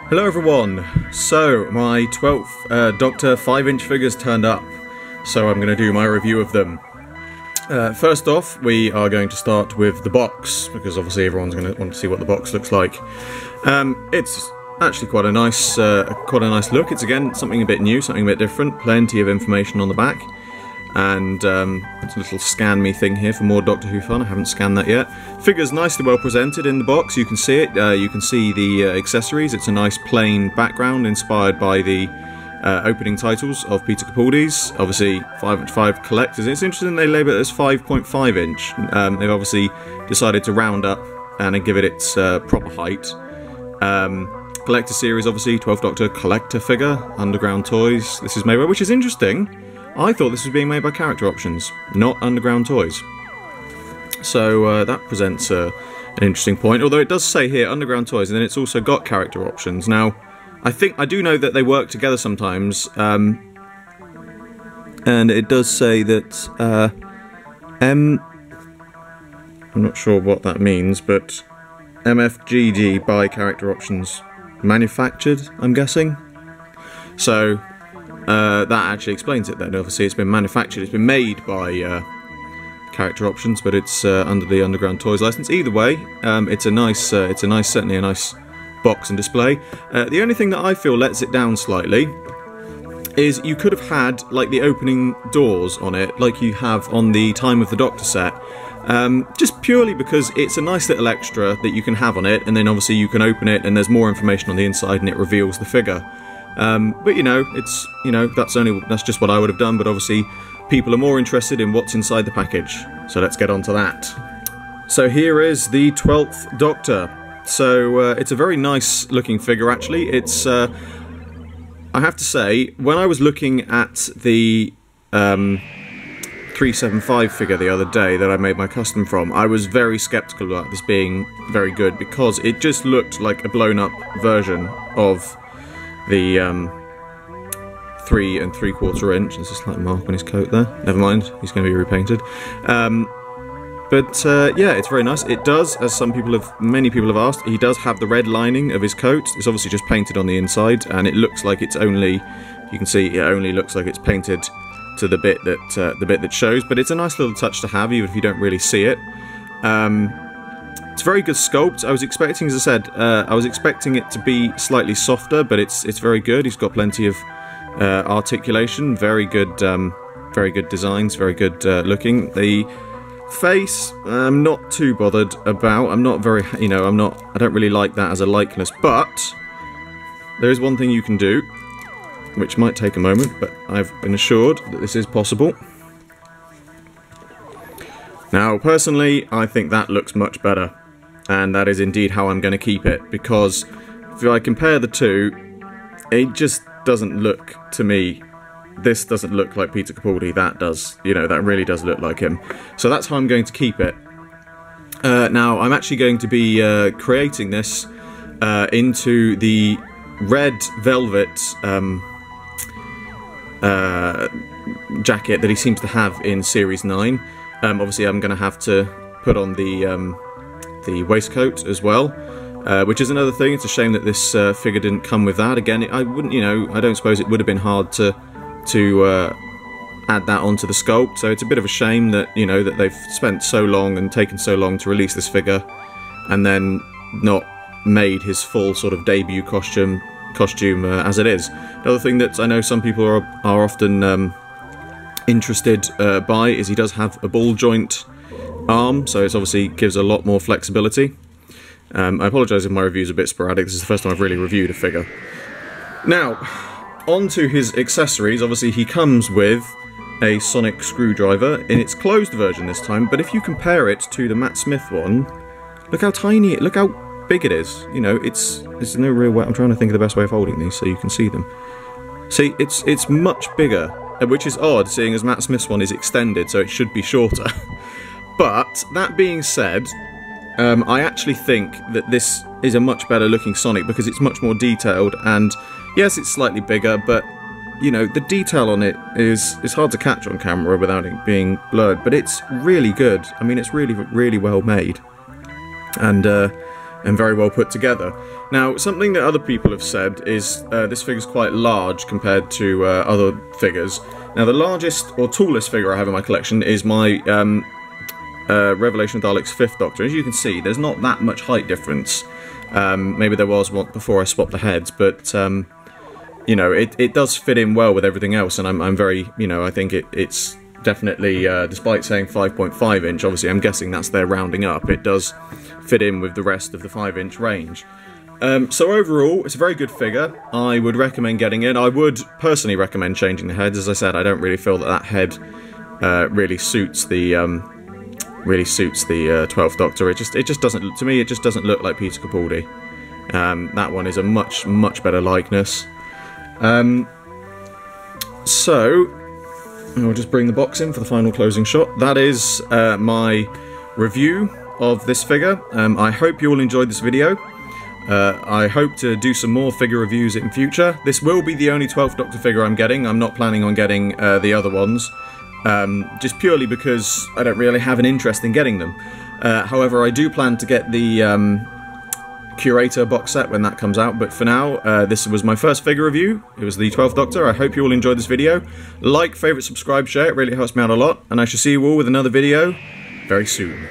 Hello everyone, so my 12th Doctor 5-inch figures turned up, so I'm going to do my review of them. First off, we are going to start with the box, because obviously everyone's going to want to see what the box looks like. It's actually quite a nice look. It's again something a bit new, something a bit different, plenty of information on the back. And it's a little scan me thing here for more Doctor Who fun. I haven't scanned that yet. Figure's nicely well presented in the box. You can see it. You can see the accessories. It's a nice plain background inspired by the opening titles of Peter Capaldi's. Obviously 5-5 collectors. It's interesting they label it as 5.5 inch. They've obviously decided to round up and give it its proper height. Collector series, obviously 12th Doctor collector figure, Underground Toys. This is made by, which is interesting. I thought this was being made by Character Options, not Underground Toys. So that presents an interesting point, although it does say here Underground Toys, and then it's also got Character Options. Now, I do know that they work together sometimes, and it does say that I'm not sure what that means, but MFGD by Character Options manufactured, I'm guessing. So that actually explains it then. Obviously it's been manufactured, it's been made by Character Options, but it's under the Underground Toys license. Either way, it's certainly a nice box and display. The only thing that I feel lets it down slightly is you could have had like the opening doors on it, like you have on the Time of the Doctor set. Just purely because it's a nice little extra that you can have on it, and then obviously you can open it and there's more information on the inside and it reveals the figure. But that's just what I would have done, but obviously people are more interested in what's inside the package. So let's get on to that. So here is the 12th Doctor. So it's a very nice looking figure actually. It's, I have to say, when I was looking at the 375 figure the other day that I made my custom from, I was very skeptical about this being very good because it just looked like a blown up version of the 3 3/4 inch. There's a slight mark on his coat there. Never mind, he's going to be repainted. Yeah, it's very nice. It does, as many people have asked, he does have the red lining of his coat. It's obviously just painted on the inside, and it looks like it's only, you can see, it only looks like it's painted to the bit that shows. But it's a nice little touch to have, even if you don't really see it. It's very good sculpt. I was expecting, as I said, I was expecting it to be slightly softer, but it's very good. He's got plenty of articulation, very good designs, very good looking. The face, I'm not too bothered about. I'm not very, I don't really like that as a likeness, but there is one thing you can do, which might take a moment, but I've been assured that this is possible. Now, personally, I think that looks much better. And that is indeed how I'm going to keep it, because if I compare the two, it just doesn't look, to me, this doesn't look like Peter Capaldi, that does, that really does look like him. So that's how I'm going to keep it. Now, I'm actually going to be creating this into the red velvet jacket that he seems to have in Series 9. Obviously, I'm going to have to put on the waistcoat as well, which is another thing. It's a shame that this figure didn't come with that. Again, I wouldn't, I don't suppose it would have been hard to add that onto the sculpt. So it's a bit of a shame that that they've spent so long and taken so long to release this figure, and then not made his full sort of debut costume as it is. Another thing that I know some people are often interested by is he does have a ball joint arm, so it obviously gives a lot more flexibility. I apologise if my review's a bit sporadic. This is the first time I've really reviewed a figure. Now, on to his accessories. Obviously he comes with a sonic screwdriver in its closed version this time, but if you compare it to the Matt Smith one, look how tiny, look how big it is. There's no real way. I'm trying to think of the best way of holding these so you can see them. See, it's much bigger, which is odd, seeing as Matt Smith's one is extended, so it should be shorter. But, that being said, I actually think that this is a much better looking Sonic because it's much more detailed, and yes, it's slightly bigger, but the detail on it is hard to catch on camera without it being blurred, but it's really good. I mean, it's really, really well made. And and very well put together. Now, something that other people have said is this figure's quite large compared to other figures. Now, the largest or tallest figure I have in my collection is my Revelation of Dalek's 5th Doctor. As you can see, there's not that much height difference. Maybe there was one before I swapped the heads, but you know, it does fit in well with everything else, and I'm very, you know, I think it's definitely, despite saying 5.5 inch, obviously I'm guessing that's their rounding up, it does fit in with the rest of the 5-inch range. So overall, it's a very good figure. I would recommend getting it. I would personally recommend changing the heads. As I said, I don't really feel that head really suits the 12th Doctor. It just doesn't, to me, it just doesn't look like Peter Capaldi. That one is a much better likeness. So I'll just bring the box in for the final closing shot. That is my review of this figure. I hope you all enjoyed this video. I hope to do some more figure reviews in future. This will be the only 12th Doctor figure I'm getting. I'm not planning on getting the other ones, just purely because I don't really have an interest in getting them. However, I do plan to get the Curator box set when that comes out, but for now, this was my first figure review. It was the 12th Doctor. I hope you all enjoyed this video. Like, favourite, subscribe, share, it really helps me out a lot, and I shall see you all with another video very soon.